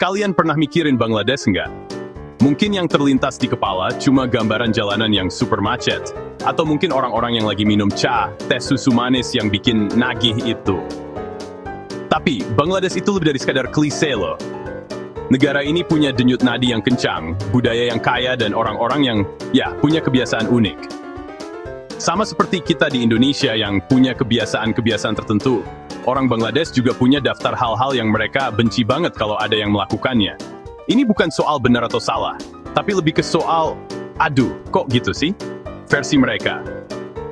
Kalian pernah mikirin Bangladesh nggak? Mungkin yang terlintas di kepala cuma gambaran jalanan yang super macet, atau mungkin orang-orang yang lagi minum teh susu manis yang bikin nagih itu. Tapi, Bangladesh itu lebih dari sekadar klise loh. Negara ini punya denyut nadi yang kencang, budaya yang kaya, dan orang-orang yang, punya kebiasaan unik. Sama seperti kita di Indonesia yang punya kebiasaan-kebiasaan tertentu, orang Bangladesh juga punya daftar hal-hal yang mereka benci banget kalau ada yang melakukannya. Ini bukan soal benar atau salah, tapi lebih ke soal, aduh, kok gitu sih? Versi mereka.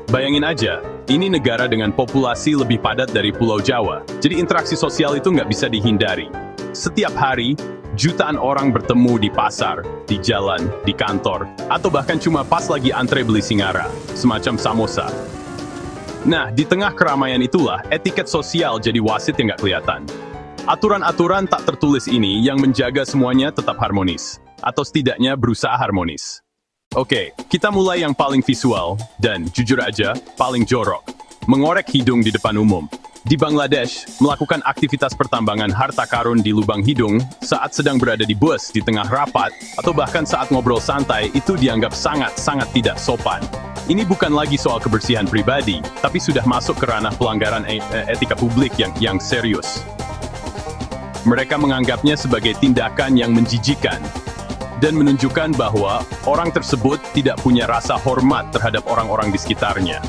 Bayangin aja, ini negara dengan populasi lebih padat dari Pulau Jawa, jadi interaksi sosial itu nggak bisa dihindari. Setiap hari, jutaan orang bertemu di pasar, di jalan, di kantor, atau bahkan cuma pas lagi antre beli singara, semacam samosa. Nah, di tengah keramaian itulah, etiket sosial jadi wasit yang nggak kelihatan. Aturan-aturan tak tertulis ini yang menjaga semuanya tetap harmonis, atau setidaknya berusaha harmonis. Oke, kita mulai yang paling visual, dan jujur aja, paling jorok. Mengorek hidung di depan umum. Di Bangladesh, melakukan aktivitas pertambangan harta karun di lubang hidung saat sedang berada di bus di tengah rapat, atau bahkan saat ngobrol santai itu dianggap sangat-sangat tidak sopan. Ini bukan lagi soal kebersihan pribadi, tapi sudah masuk ke ranah pelanggaran etika publik yang serius. Mereka menganggapnya sebagai tindakan yang menjijikan, dan menunjukkan bahwa orang tersebut tidak punya rasa hormat terhadap orang-orang di sekitarnya.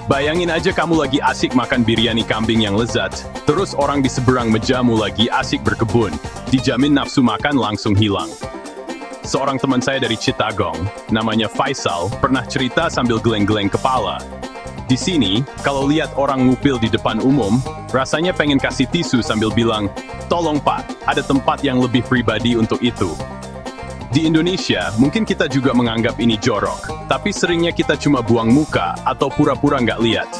Bayangin aja kamu lagi asik makan biryani kambing yang lezat, terus orang di seberang mejamu lagi asik berkebun, dijamin nafsu makan langsung hilang. Seorang teman saya dari Chittagong, namanya Faisal, pernah cerita sambil geleng-geleng kepala. Di sini, kalau lihat orang ngupil di depan umum, rasanya pengen kasih tisu sambil bilang, "Tolong Pak, ada tempat yang lebih pribadi untuk itu." Di Indonesia, mungkin kita juga menganggap ini jorok, tapi seringnya kita cuma buang muka atau pura-pura nggak lihat.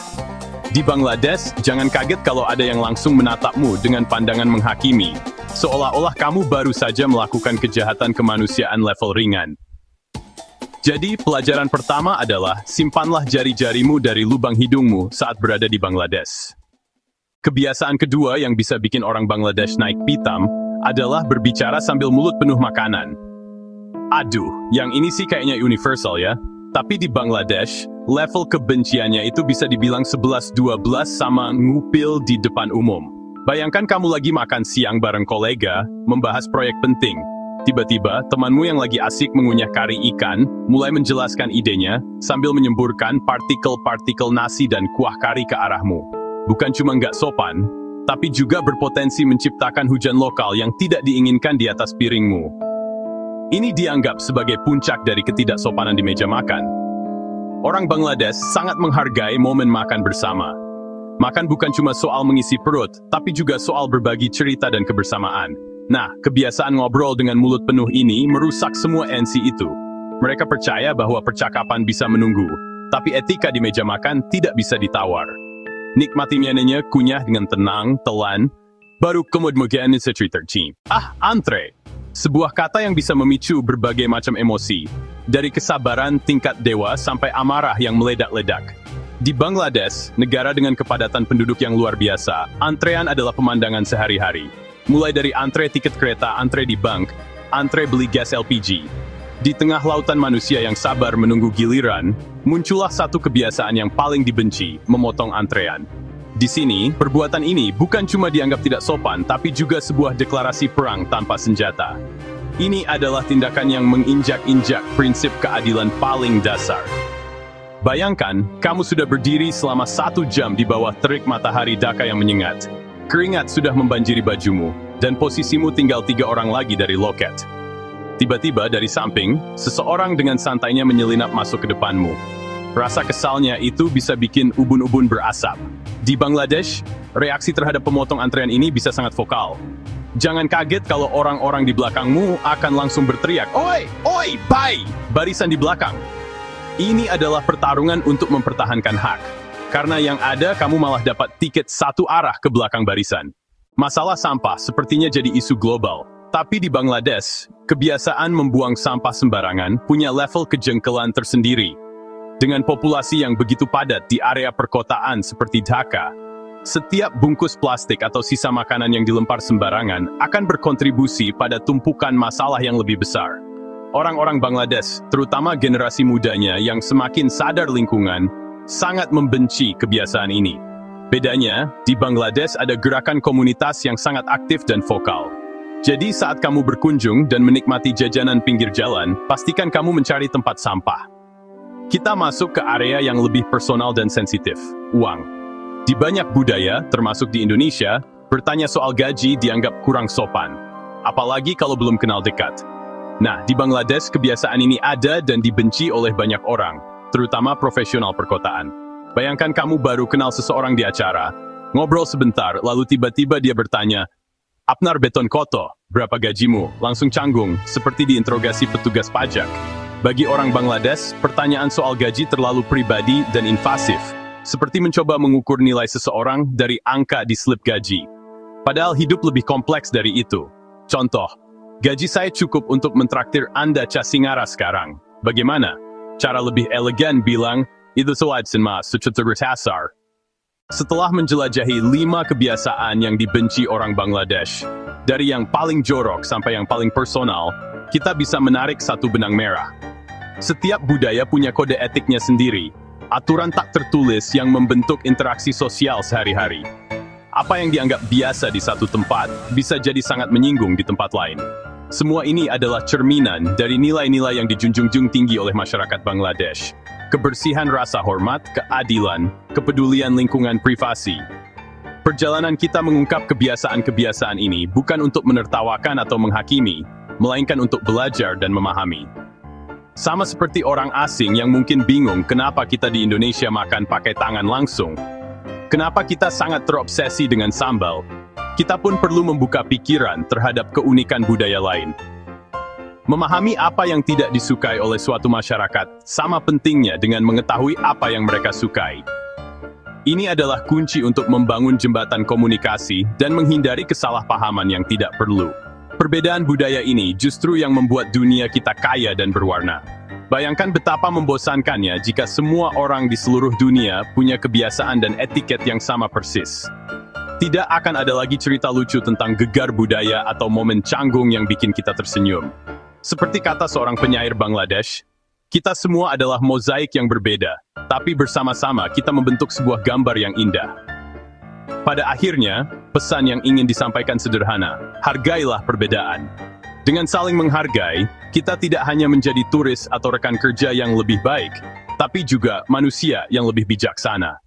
Di Bangladesh, jangan kaget kalau ada yang langsung menatapmu dengan pandangan menghakimi, seolah-olah kamu baru saja melakukan kejahatan kemanusiaan level ringan. Jadi, pelajaran pertama adalah simpanlah jari-jarimu dari lubang hidungmu saat berada di Bangladesh. Kebiasaan kedua yang bisa bikin orang Bangladesh naik pitam adalah berbicara sambil mulut penuh makanan. Aduh, yang ini sih kayaknya universal ya. Tapi di Bangladesh, level kebenciannya itu bisa dibilang 11-12 sama ngupil di depan umum. Bayangkan kamu lagi makan siang bareng kolega, membahas proyek penting. Tiba-tiba, temanmu yang lagi asik mengunyah kari ikan, mulai menjelaskan idenya, sambil menyemburkan partikel-partikel nasi dan kuah kari ke arahmu. Bukan cuma nggak sopan, tapi juga berpotensi menciptakan hujan lokal yang tidak diinginkan di atas piringmu. Ini dianggap sebagai puncak dari ketidaksopanan di meja makan. Orang Bangladesh sangat menghargai momen makan bersama. Makan bukan cuma soal mengisi perut, tapi juga soal berbagi cerita dan kebersamaan. Nah, kebiasaan ngobrol dengan mulut penuh ini merusak semua NC itu. Mereka percaya bahwa percakapan bisa menunggu, tapi etika di meja makan tidak bisa ditawar. Nikmati makanan kunyah dengan tenang, telan, baru kemudian cerita. Antre. Sebuah kata yang bisa memicu berbagai macam emosi, dari kesabaran tingkat dewa sampai amarah yang meledak-ledak. Di Bangladesh, negara dengan kepadatan penduduk yang luar biasa, antrean adalah pemandangan sehari-hari. Mulai dari antre tiket kereta, antre di bank, antre beli gas LPG. Di tengah lautan manusia yang sabar menunggu giliran, muncullah satu kebiasaan yang paling dibenci, memotong antrean. Di sini, perbuatan ini bukan cuma dianggap tidak sopan, tapi juga sebuah deklarasi perang tanpa senjata. Ini adalah tindakan yang menginjak-injak prinsip keadilan paling dasar. Bayangkan, kamu sudah berdiri selama 1 jam di bawah terik matahari Dhaka yang menyengat. Keringat sudah membanjiri bajumu, dan posisimu tinggal 3 orang lagi dari loket. Tiba-tiba dari samping, seseorang dengan santainya menyelinap masuk ke depanmu. Rasa kesalnya itu bisa bikin ubun-ubun berasap. Di Bangladesh, reaksi terhadap pemotong antrean ini bisa sangat vokal. Jangan kaget kalau orang-orang di belakangmu akan langsung berteriak, "Oi, oi, bye!" Barisan di belakang. Ini adalah pertarungan untuk mempertahankan hak. Karena yang ada kamu malah dapat tiket satu arah ke belakang barisan. Masalah sampah sepertinya jadi isu global. Tapi di Bangladesh, kebiasaan membuang sampah sembarangan punya level kejengkelan tersendiri. Dengan populasi yang begitu padat di area perkotaan seperti Dhaka, Setiap bungkus plastik atau sisa makanan yang dilempar sembarangan akan berkontribusi pada tumpukan masalah yang lebih besar. Orang-orang Bangladesh, terutama generasi mudanya yang semakin sadar lingkungan, sangat membenci kebiasaan ini. Bedanya, di Bangladesh ada gerakan komunitas yang sangat aktif dan vokal. Jadi saat kamu berkunjung dan menikmati jajanan pinggir jalan, pastikan kamu mencari tempat sampah. Kita masuk ke area yang lebih personal dan sensitif, uang. Di banyak budaya, termasuk di Indonesia, bertanya soal gaji dianggap kurang sopan. Apalagi kalau belum kenal dekat. Nah, di Bangladesh kebiasaan ini ada dan dibenci oleh banyak orang, terutama profesional perkotaan. Bayangkan kamu baru kenal seseorang di acara, ngobrol sebentar, lalu tiba-tiba dia bertanya, "Apnar beton koto, berapa gajimu?" Langsung canggung, seperti diinterogasi petugas pajak. Bagi orang Bangladesh, pertanyaan soal gaji terlalu pribadi dan invasif, seperti mencoba mengukur nilai seseorang dari angka di slip gaji. Padahal hidup lebih kompleks dari itu. Contoh, gaji saya cukup untuk mentraktir Anda Casingara sekarang. Bagaimana? Cara lebih elegan bilang, itu sewajib mas secutur-tasar. Setelah menjelajahi 5 kebiasaan yang dibenci orang Bangladesh, dari yang paling jorok sampai yang paling personal, kita bisa menarik satu benang merah. Setiap budaya punya kode etiknya sendiri, aturan tak tertulis yang membentuk interaksi sosial sehari-hari. Apa yang dianggap biasa di satu tempat, bisa jadi sangat menyinggung di tempat lain. Semua ini adalah cerminan dari nilai-nilai yang dijunjung tinggi oleh masyarakat Bangladesh. Kebersihan rasa hormat, keadilan, kepedulian lingkungan privasi. Perjalanan kita mengungkap kebiasaan-kebiasaan ini bukan untuk menertawakan atau menghakimi, melainkan untuk belajar dan memahami. Sama seperti orang asing yang mungkin bingung kenapa kita di Indonesia makan pakai tangan langsung. Kenapa kita sangat terobsesi dengan sambal? Kita pun perlu membuka pikiran terhadap keunikan budaya lain. Memahami apa yang tidak disukai oleh suatu masyarakat sama pentingnya dengan mengetahui apa yang mereka sukai. Ini adalah kunci untuk membangun jembatan komunikasi dan menghindari kesalahpahaman yang tidak perlu. Perbedaan budaya ini justru yang membuat dunia kita kaya dan berwarna. Bayangkan betapa membosankannya jika semua orang di seluruh dunia punya kebiasaan dan etiket yang sama persis. Tidak akan ada lagi cerita lucu tentang gegar budaya atau momen canggung yang bikin kita tersenyum. Seperti kata seorang penyair Bangladesh, kita semua adalah mozaik yang berbeda, tapi bersama-sama kita membentuk sebuah gambar yang indah. Pada akhirnya, pesan yang ingin disampaikan sederhana, hargailah perbedaan. Dengan saling menghargai, kita tidak hanya menjadi turis atau rekan kerja yang lebih baik, tapi juga manusia yang lebih bijaksana.